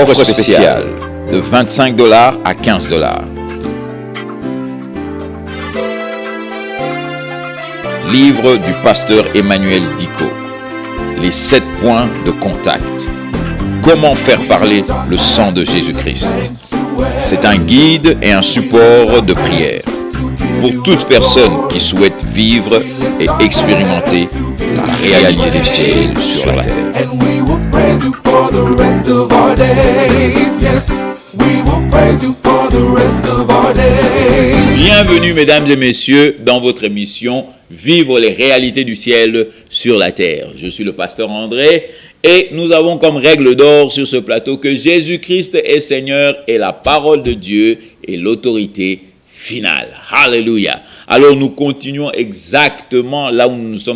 Offre spéciale de 25 $ à 15 $. Livre du pasteur Emmanuel Diko. Les 7 points de contact. Comment faire parler le sang de Jésus-Christ. C'est un guide et un support de prière pour toute personne qui souhaite vivre et expérimenter la réalité du ciel sur la terre. Bienvenue mesdames et messieurs dans votre émission Vivre les réalités du ciel sur la terre. Je suis le pasteur André et nous avons comme règle d'or sur ce plateau que Jésus-Christ est Seigneur et la parole de Dieu est l'autorité finale. Alléluia. Alors nous continuons exactement là où nous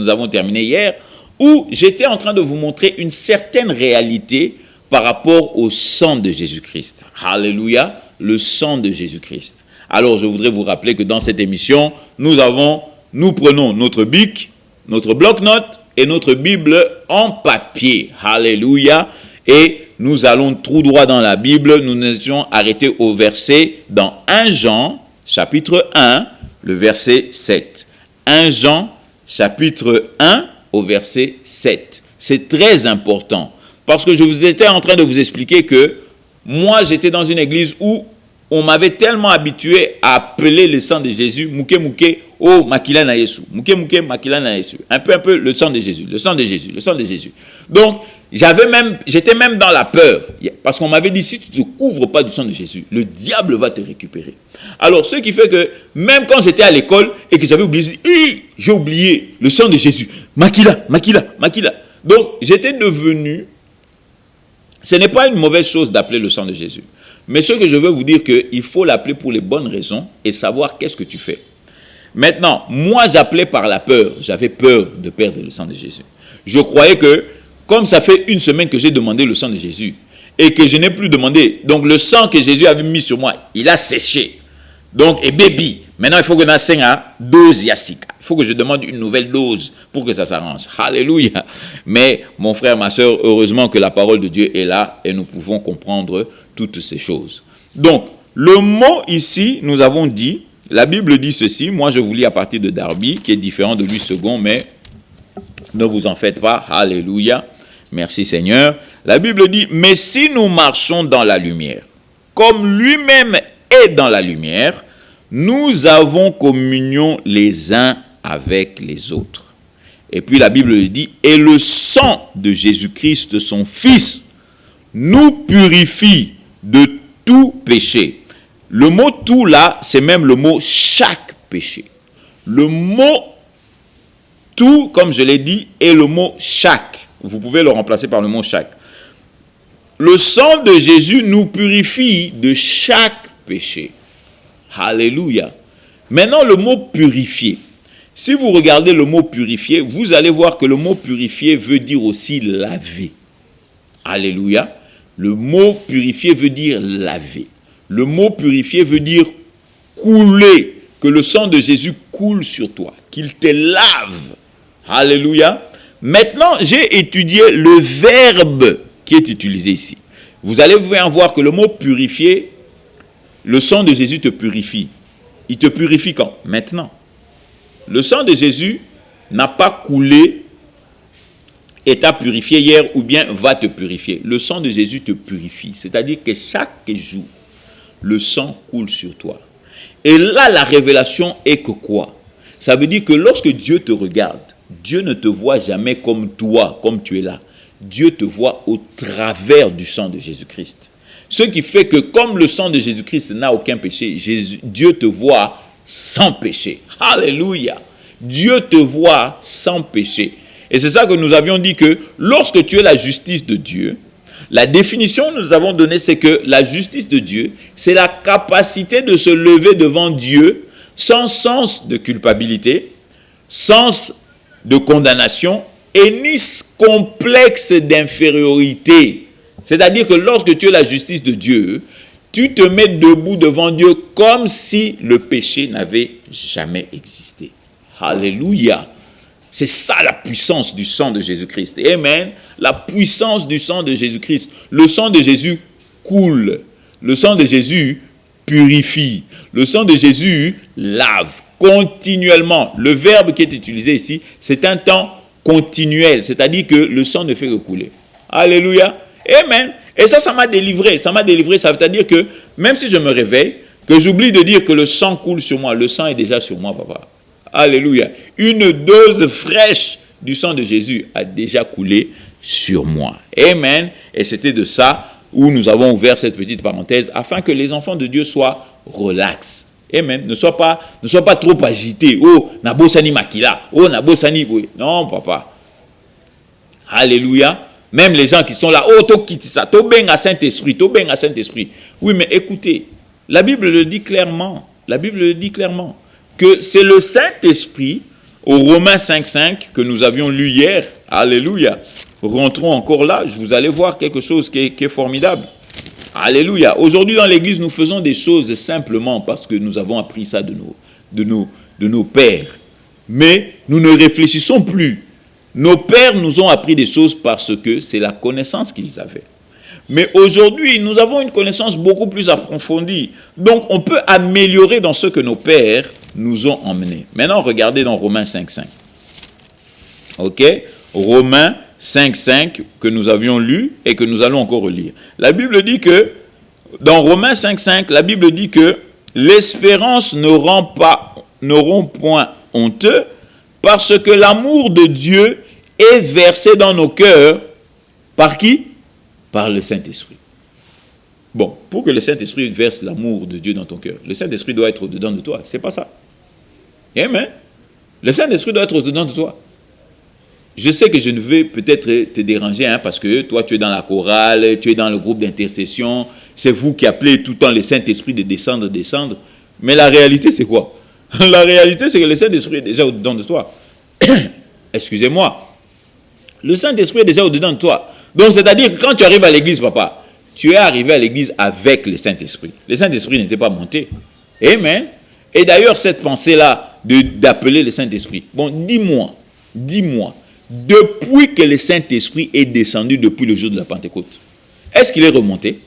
avons terminé hier, où j'étais en train de vous montrer une certaine réalité par rapport au sang de Jésus-Christ. Alléluia, le sang de Jésus-Christ. Alors je voudrais vous rappeler que dans cette émission, nous prenons notre bic, notre bloc-notes et notre Bible en papier. Alléluia. Et nous allons tout droit dans la Bible. Nous nous étions arrêtés au verset dans 1 Jean, chapitre 1, le verset 7. 1 Jean, chapitre 1, au verset 7. C'est très important. Parce que je vous étais en train de vous expliquer que moi, j'étais dans une église où on m'avait tellement habitué à appeler le sang de Jésus, mouké mouké, oh makila na Yesu, mouké mouké, makila na Yesu. Un peu le sang de Jésus, le sang de Jésus, le sang de Jésus. Donc, j'étais même dans la peur, parce qu'on m'avait dit, si tu ne te couvres pas du sang de Jésus, le diable va te récupérer. Alors, ce qui fait que, même quand j'étais à l'école et que j'avais oublié, j'ai oublié le sang de Jésus, makila, makila, makila. Donc, j'étais devenu, ce n'est pas une mauvaise chose d'appeler le sang de Jésus. Mais ce que je veux vous dire, qu'il faut l'appeler pour les bonnes raisons et savoir qu'est-ce que tu fais. Maintenant, moi j'appelais par la peur. J'avais peur de perdre le sang de Jésus. Je croyais que, comme ça fait 1 semaine que j'ai demandé le sang de Jésus et que je n'ai plus demandé, donc le sang que Jésus avait mis sur moi, il a séché. Donc, et baby, maintenant il faut que je fasse à dose yassika. Il faut que je demande une nouvelle dose pour que ça s'arrange. Alléluia. Mais mon frère, ma soeur, heureusement que la parole de Dieu est là et nous pouvons comprendre toutes ces choses. Donc, le mot ici, nous avons dit, la Bible dit ceci, moi je vous lis à partir de Darby, qui est différent de lui second, mais ne vous en faites pas, alléluia, merci Seigneur. La Bible dit, mais si nous marchons dans la lumière, comme lui-même est dans la lumière, nous avons communion les uns avec les autres. Et puis la Bible dit, et le sang de Jésus-Christ, son Fils, nous purifie de tout péché. Le mot tout là, c'est même le mot chaque péché. Le mot tout, comme je l'ai dit, est le mot chaque. Vous pouvez le remplacer par le mot chaque. Le sang de Jésus nous purifie de chaque péché. Alléluia. Maintenant, le mot purifier. Si vous regardez le mot purifier, vous allez voir que le mot purifier veut dire aussi laver. Alléluia. Le mot purifier veut dire laver. Le mot purifier veut dire couler, que le sang de Jésus coule sur toi, qu'il te lave. Alléluia. Maintenant, j'ai étudié le verbe qui est utilisé ici. Vous allez voir que le mot purifier, le sang de Jésus te purifie. Il te purifie quand? Maintenant. Le sang de Jésus n'a pas coulé et t'a purifié hier ou bien va te purifier. Le sang de Jésus te purifie. C'est-à-dire que chaque jour, le sang coule sur toi. Et là, la révélation est que quoi? Ça veut dire que lorsque Dieu te regarde, Dieu ne te voit jamais comme toi, comme tu es là. Dieu te voit au travers du sang de Jésus-Christ. Ce qui fait que comme le sang de Jésus-Christ n'a aucun péché, Dieu te voit sans péché. Alléluia. Dieu te voit sans péché. Et c'est ça que nous avions dit que lorsque tu es la justice de Dieu, la définition que nous avons donnée, c'est que la justice de Dieu, c'est la capacité de se lever devant Dieu sans sens de culpabilité, sans de condamnation et ni complexe d'infériorité. C'est-à-dire que lorsque tu es la justice de Dieu, tu te mets debout devant Dieu comme si le péché n'avait jamais existé. Alléluia. C'est ça la puissance du sang de Jésus-Christ. Amen. La puissance du sang de Jésus-Christ. Le sang de Jésus coule. Le sang de Jésus purifie. Le sang de Jésus lave continuellement. Le verbe qui est utilisé ici, c'est un temps continuel. C'est-à-dire que le sang ne fait que couler. Alléluia. Amen. Et ça m'a délivré. Ça m'a délivré. Ça veut dire que même si je me réveille, que j'oublie de dire que le sang coule sur moi. Le sang est déjà sur moi, papa. Alléluia. Une dose fraîche du sang de Jésus a déjà coulé sur moi. Amen. Et c'était de ça où nous avons ouvert cette petite parenthèse afin que les enfants de Dieu soient relax. Amen. Ne sois pas trop agité. Oh, nabosani makila. Oh, nabosani. Non, papa. Alléluia. Même les gens qui sont là, oh, to quitte ça. To benga Saint-Esprit. To benga Saint-Esprit. Oui, mais écoutez, la Bible le dit clairement. La Bible le dit clairement. Que c'est le Saint-Esprit, au Romains 5.5, que nous avions lu hier, alléluia, rentrons encore là, vous allez voir quelque chose qui est formidable, alléluia. Aujourd'hui dans l'église, nous faisons des choses simplement parce que nous avons appris ça de nos pères, mais nous ne réfléchissons plus. Nos pères nous ont appris des choses parce que c'est la connaissance qu'ils avaient. Mais aujourd'hui, nous avons une connaissance beaucoup plus approfondie. Donc, on peut améliorer dans ce que nos pères nous ont emmenés. Maintenant, regardez dans Romains 5.5. Ok? Romains 5.5 que nous avions lu et que nous allons encore relire. La Bible dit que, dans Romains 5.5, la Bible dit que l'espérance ne rend point honteux parce que l'amour de Dieu est versé dans nos cœurs. Par qui? Par le Saint-Esprit. Bon, pour que le Saint-Esprit verse l'amour de Dieu dans ton cœur, le Saint-Esprit doit être au-dedans de toi. C'est pas ça. Amen. Le Saint-Esprit doit être au-dedans de toi. Je sais que je ne vais peut-être te déranger, parce que toi, tu es dans la chorale, tu es dans le groupe d'intercession, c'est vous qui appelez tout le temps le Saint-Esprit de descendre. Mais la réalité, c'est quoi? La réalité, c'est que le Saint-Esprit est déjà au-dedans de toi. Excusez-moi. Le Saint-Esprit est déjà au-dedans de toi. Donc, c'est-à-dire que quand tu arrives à l'église, papa, tu es arrivé à l'église avec le Saint-Esprit. Le Saint-Esprit n'était pas monté. Amen. Et d'ailleurs, cette pensée-là d'appeler le Saint-Esprit. Bon, dis-moi, depuis que le Saint-Esprit est descendu depuis le jour de la Pentecôte, est-ce qu'il est remonté?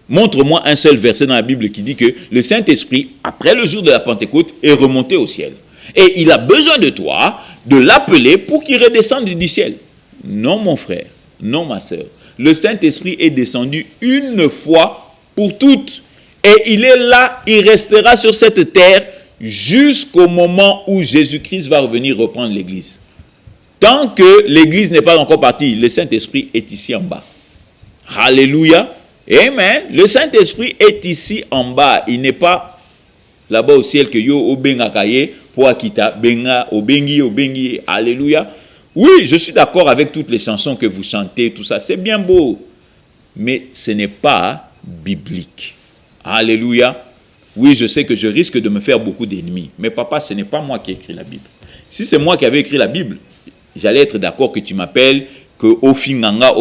Montre-moi un seul verset dans la Bible qui dit que le Saint-Esprit, après le jour de la Pentecôte, est remonté au ciel. Et il a besoin de toi de l'appeler pour qu'il redescende du ciel. Non, mon frère, non, ma soeur. Le Saint-Esprit est descendu une fois pour toutes. Et il est là, il restera sur cette terre jusqu'au moment où Jésus-Christ va revenir reprendre l'église. Tant que l'église n'est pas encore partie, le Saint-Esprit est ici en bas. Alléluia. Amen. Le Saint-Esprit est ici en bas. Il n'est pas là-bas au ciel que yo obenga kaye pour akita benga obengi. Alléluia. Oui, je suis d'accord avec toutes les chansons que vous chantez, tout ça, c'est bien beau. Mais ce n'est pas biblique. Alléluia. Oui, je sais que je risque de me faire beaucoup d'ennemis. Mais papa, ce n'est pas moi qui ai écrit la Bible. Si c'est moi qui avais écrit la Bible, j'allais être d'accord que tu m'appelles que Ofinganga.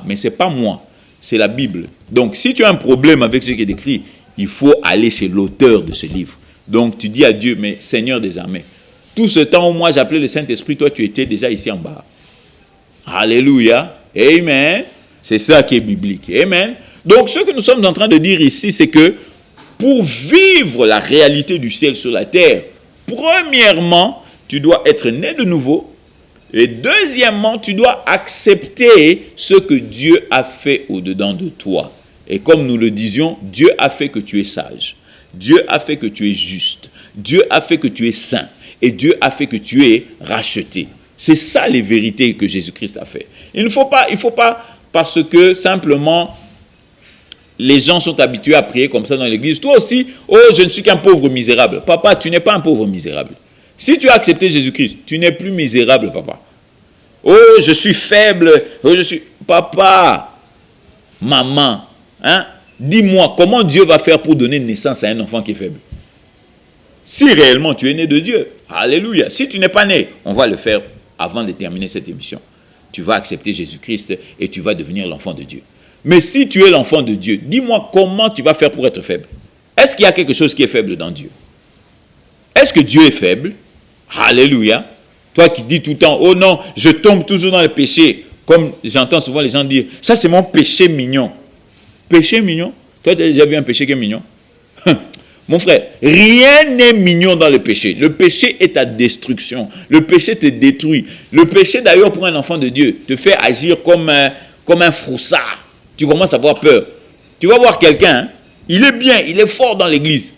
Mais ce n'est pas moi, c'est la Bible. Donc, si tu as un problème avec ce qui est écrit, il faut aller chez l'auteur de ce livre. Donc, tu dis à Dieu, mais Seigneur des armées, tout ce temps où moi j'appelais le Saint-Esprit, toi tu étais déjà ici en bas. Alléluia. Amen. C'est ça qui est biblique. Amen. Donc ce que nous sommes en train de dire ici, c'est que pour vivre la réalité du ciel sur la terre, premièrement, tu dois être né de nouveau. Et deuxièmement, tu dois accepter ce que Dieu a fait au-dedans de toi. Et comme nous le disions, Dieu a fait que tu es sage. Dieu a fait que tu es juste. Dieu a fait que tu es saint. Et Dieu a fait que tu es racheté. C'est ça les vérités que Jésus-Christ a fait. Il ne faut pas, parce que simplement les gens sont habitués à prier comme ça dans l'église. Toi aussi, oh, je ne suis qu'un pauvre misérable. Papa, tu n'es pas un pauvre misérable. Si tu as accepté Jésus-Christ, tu n'es plus misérable, papa. Oh, je suis faible. Oh, Papa, maman, dis-moi, comment Dieu va faire pour donner naissance à un enfant qui est faible? Si réellement tu es né de Dieu, alléluia. Si tu n'es pas né, on va le faire avant de terminer cette émission. Tu vas accepter Jésus-Christ et tu vas devenir l'enfant de Dieu. Mais si tu es l'enfant de Dieu, dis-moi comment tu vas faire pour être faible. Est-ce qu'il y a quelque chose qui est faible dans Dieu? Est-ce que Dieu est faible? Alléluia. Toi qui dis tout le temps, oh non, je tombe toujours dans le péché. Comme j'entends souvent les gens dire, ça c'est mon péché mignon. Péché mignon? Toi tu as déjà vu un péché qui est mignon? Mon frère, rien n'est mignon dans le péché. Le péché est ta destruction. Le péché te détruit. Le péché d'ailleurs pour un enfant de Dieu te fait agir comme un froussard. Tu commences à avoir peur. Tu vas voir quelqu'un, hein, il est bien, il est fort dans l'église.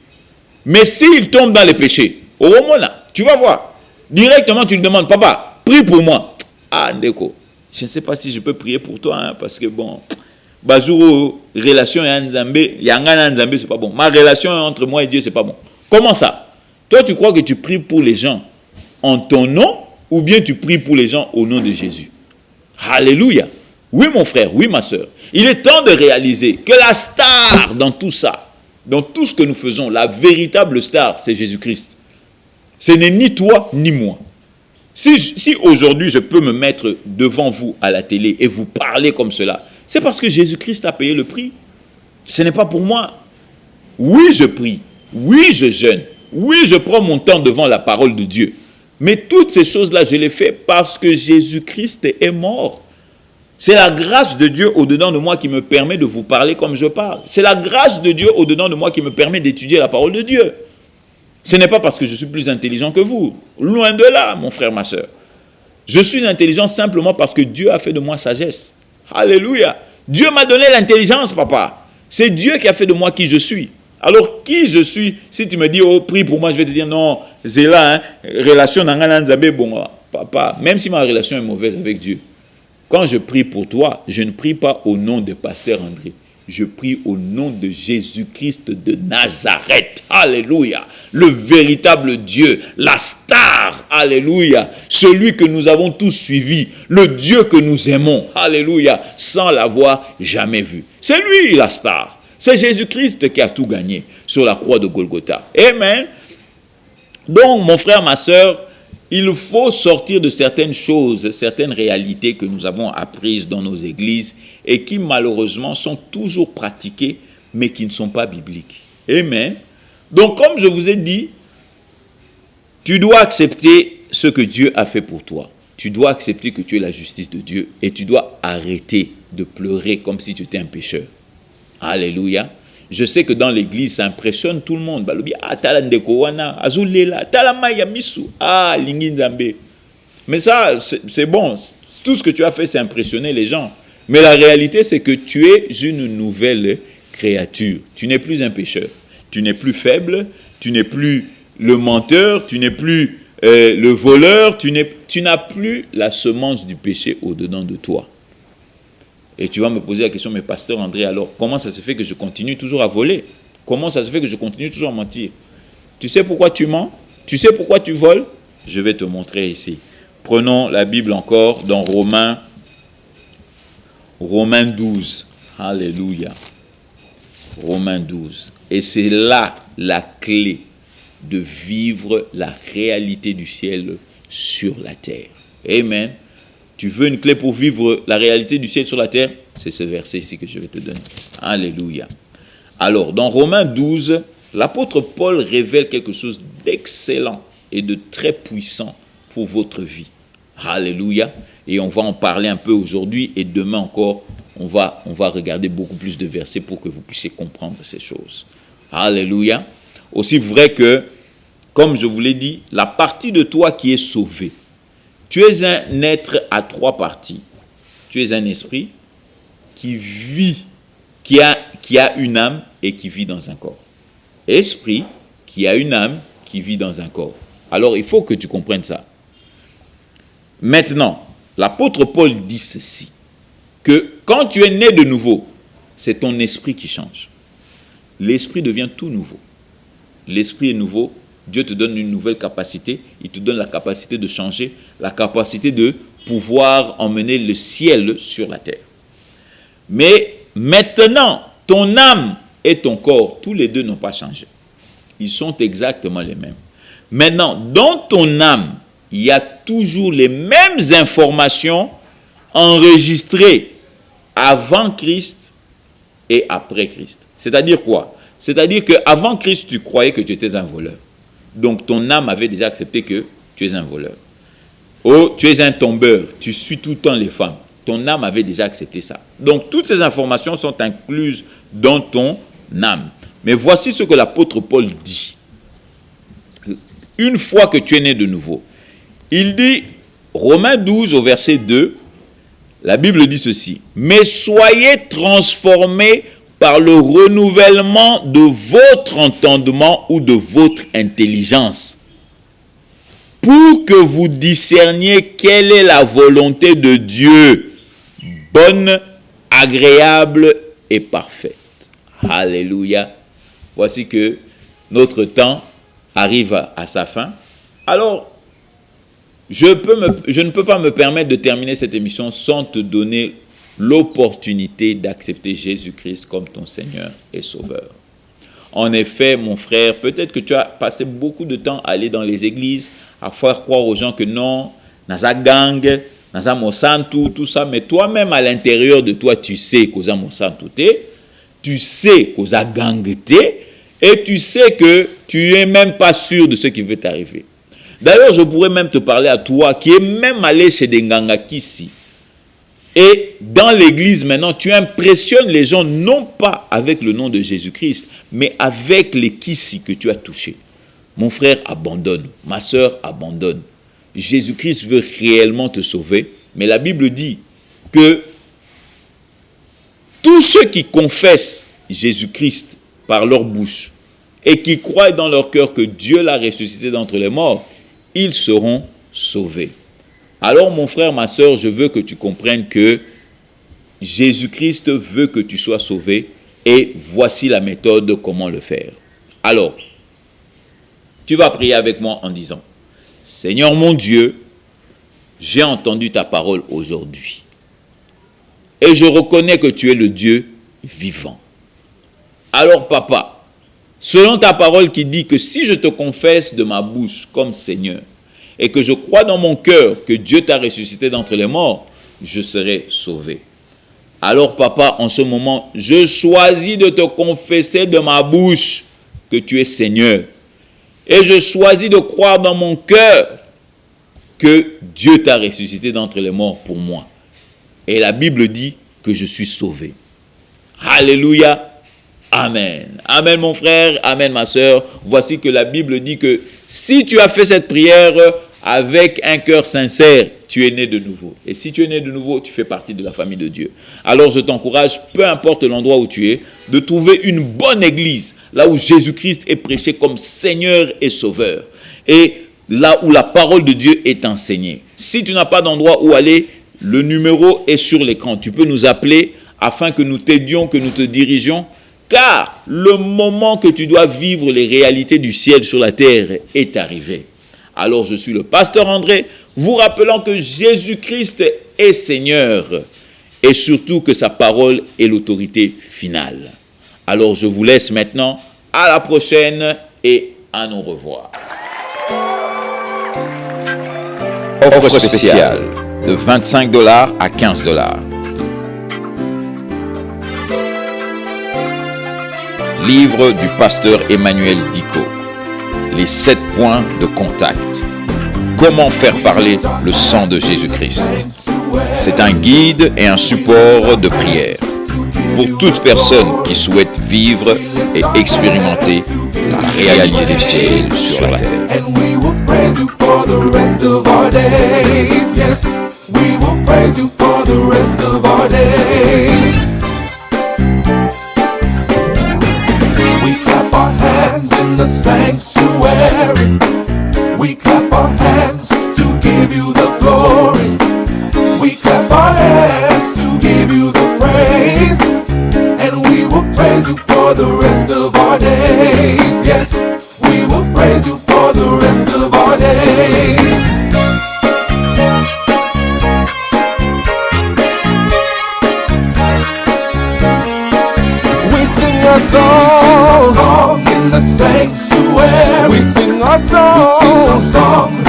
Mais s'il tombe dans les péchés, au moment là, tu vas voir. Directement, tu lui demandes, papa, prie pour moi. Ah, Ndeko, je ne sais pas si je peux prier pour toi, hein, parce que bon, Bazuro, relation et Nzambé, Yangana Nzambé, c'est pas bon. Ma relation entre moi et Dieu, c'est pas bon. Comment ça? Toi, tu crois que tu pries pour les gens en ton nom, ou bien tu pries pour les gens au nom de Jésus? Alléluia. Oui, mon frère, oui, ma soeur. Il est temps de réaliser que la star dans tout ça, dans tout ce que nous faisons, la véritable star, c'est Jésus-Christ. Ce n'est ni toi, ni moi. Si aujourd'hui je peux me mettre devant vous à la télé et vous parler comme cela, c'est parce que Jésus-Christ a payé le prix. Ce n'est pas pour moi. Oui, je prie. Oui, je jeûne. Oui, je prends mon temps devant la parole de Dieu. Mais toutes ces choses-là, je les fais parce que Jésus-Christ est mort. C'est la grâce de Dieu au-dedans de moi qui me permet de vous parler comme je parle. C'est la grâce de Dieu au-dedans de moi qui me permet d'étudier la parole de Dieu. Ce n'est pas parce que je suis plus intelligent que vous. Loin de là, mon frère, ma soeur. Je suis intelligent simplement parce que Dieu a fait de moi sagesse. Alléluia. Dieu m'a donné l'intelligence, papa. C'est Dieu qui a fait de moi qui je suis. Alors, qui je suis? Si tu me dis, oh, prie pour moi, je vais te dire, non, Zéla, hein, relation n'angana nzambe, bon, papa, même si ma relation est mauvaise avec Dieu, quand je prie pour toi, je ne prie pas au nom de Pasteur André. Je prie au nom de Jésus-Christ de Nazareth. Alléluia. Le véritable Dieu, la star. Alléluia. Celui que nous avons tous suivi. Le Dieu que nous aimons. Alléluia. Sans l'avoir jamais vu. C'est lui la star. C'est Jésus-Christ qui a tout gagné sur la croix de Golgotha. Amen. Donc, mon frère, ma soeur, il faut sortir de certaines choses, certaines réalités que nous avons apprises dans nos églises et qui malheureusement sont toujours pratiquées, mais qui ne sont pas bibliques. Amen. Donc comme je vous ai dit, tu dois accepter ce que Dieu a fait pour toi. Tu dois accepter que tu es la justice de Dieu et tu dois arrêter de pleurer comme si tu étais un pécheur. Alléluia. Je sais que dans l'église, ça impressionne tout le monde. Mais ça, c'est bon. Tout ce que tu as fait, c'est impressionner les gens. Mais la réalité, c'est que tu es une nouvelle créature. Tu n'es plus un pécheur. Tu n'es plus faible. Tu n'es plus le menteur. Tu n'es plus le voleur. Tu n'as plus la semence du péché au-dedans de toi. Et tu vas me poser la question, mais pasteur André, alors comment ça se fait que je continue toujours à voler? Comment ça se fait que je continue toujours à mentir? Tu sais pourquoi tu mens? Tu sais pourquoi tu voles? Je vais te montrer ici. Prenons la Bible encore dans Romains 12. Alléluia. Romains 12. Et c'est là la clé de vivre la réalité du ciel sur la terre. Amen. Tu veux une clé pour vivre la réalité du ciel sur la terre? C'est ce verset ici que je vais te donner. Alléluia. Alors, dans Romains 12, l'apôtre Paul révèle quelque chose d'excellent et de très puissant pour votre vie. Alléluia. Et on va en parler un peu aujourd'hui et demain encore, on va regarder beaucoup plus de versets pour que vous puissiez comprendre ces choses. Alléluia. Aussi vrai que, comme je vous l'ai dit, la partie de toi qui est sauvée, tu es un être à trois parties. Tu es un esprit qui vit, qui a une âme et qui vit dans un corps. Esprit qui a une âme qui vit dans un corps. Alors, il faut que tu comprennes ça. Maintenant, l'apôtre Paul dit ceci, que quand tu es né de nouveau, c'est ton esprit qui change. L'esprit devient tout nouveau. L'esprit est nouveau. Dieu te donne une nouvelle capacité. Il te donne la capacité de changer, la capacité de pouvoir emmener le ciel sur la terre. Mais maintenant, ton âme et ton corps, tous les deux n'ont pas changé. Ils sont exactement les mêmes. Maintenant, dans ton âme, il y a toujours les mêmes informations enregistrées avant Christ et après Christ. C'est-à-dire quoi? C'est-à-dire qu'avant Christ, tu croyais que tu étais un voleur. Donc ton âme avait déjà accepté que tu es un voleur. Oh, tu es un tombeur, tu suis tout le temps les femmes. Ton âme avait déjà accepté ça. Donc, toutes ces informations sont incluses dans ton âme. Mais voici ce que l'apôtre Paul dit. Une fois que tu es né de nouveau, il dit, Romains 12 au verset 2, la Bible dit ceci, « Mais soyez transformés par le renouvellement de votre entendement ou de votre intelligence, pour que vous discerniez quelle est la volonté de Dieu, bonne, agréable et parfaite. » Alléluia. Voici que notre temps arrive à sa fin. Alors, je ne peux pas me permettre de terminer cette émission sans te donner l'opportunité d'accepter Jésus-Christ comme ton Seigneur et Sauveur. En effet, mon frère, peut-être que tu as passé beaucoup de temps à aller dans les églises, à faire croire aux gens que non, naza gang, naza mosantu, tout ça, mais toi-même à l'intérieur de toi, tu sais qu'osa mosantu t'es, tu sais qu'osa gang t'es, et tu sais que tu n'es même pas sûr de ce qui va t'arriver. D'ailleurs, je pourrais même te parler à toi qui es même allé chez des ngangakisi. Et dans l'église maintenant, tu impressionnes les gens non pas avec le nom de Jésus-Christ, mais avec les kissi que tu as touchés. Mon frère, abandonne. Ma sœur, abandonne. Jésus-Christ veut réellement te sauver, mais la Bible dit que tous ceux qui confessent Jésus-Christ par leur bouche et qui croient dans leur cœur que Dieu l'a ressuscité d'entre les morts, ils seront sauvés. Alors mon frère, ma sœur, je veux que tu comprennes que Jésus-Christ veut que tu sois sauvé et voici la méthode comment le faire. Alors, tu vas prier avec moi en disant, Seigneur mon Dieu, j'ai entendu ta parole aujourd'hui et je reconnais que tu es le Dieu vivant. Alors papa, selon ta parole qui dit que si je te confesse de ma bouche comme Seigneur et que je crois dans mon cœur que Dieu t'a ressuscité d'entre les morts, je serai sauvé. Alors papa, en ce moment, je choisis de te confesser de ma bouche que tu es Seigneur. Et je choisis de croire dans mon cœur que Dieu t'a ressuscité d'entre les morts pour moi. Et la Bible dit que je suis sauvé. Alléluia. Amen. Amen mon frère, amen ma sœur. Voici que la Bible dit que si tu as fait cette prière avec un cœur sincère, tu es né de nouveau. Et si tu es né de nouveau, tu fais partie de la famille de Dieu. Alors je t'encourage, peu importe l'endroit où tu es, de trouver une bonne église, là où Jésus-Christ est prêché comme Seigneur et Sauveur. Et là où la parole de Dieu est enseignée. Si tu n'as pas d'endroit où aller, le numéro est sur l'écran. Tu peux nous appeler afin que nous t'aidions, que nous te dirigeons. Car le moment que tu dois vivre les réalités du ciel sur la terre est arrivé. Alors je suis le pasteur André, vous rappelant que Jésus-Christ est Seigneur et surtout que sa parole est l'autorité finale. Alors je vous laisse maintenant, à la prochaine et à nous revoir. Offre spéciale de $25 à $15. Livre du pasteur Emmanuel Diko. Les 7 points de contact. Comment faire parler le sang de Jésus-Christ. C'est un guide et un support de prière pour toute personne qui souhaite vivre et expérimenter la réalité du ciel sur la terre. The sanctuary, we clap our hands to give you the glory. We clap our hands to give you the praise, and we will praise you for the rest of our days. Yes, we will praise you for the rest of our days. We sing a song in the sanctuary. We sing our song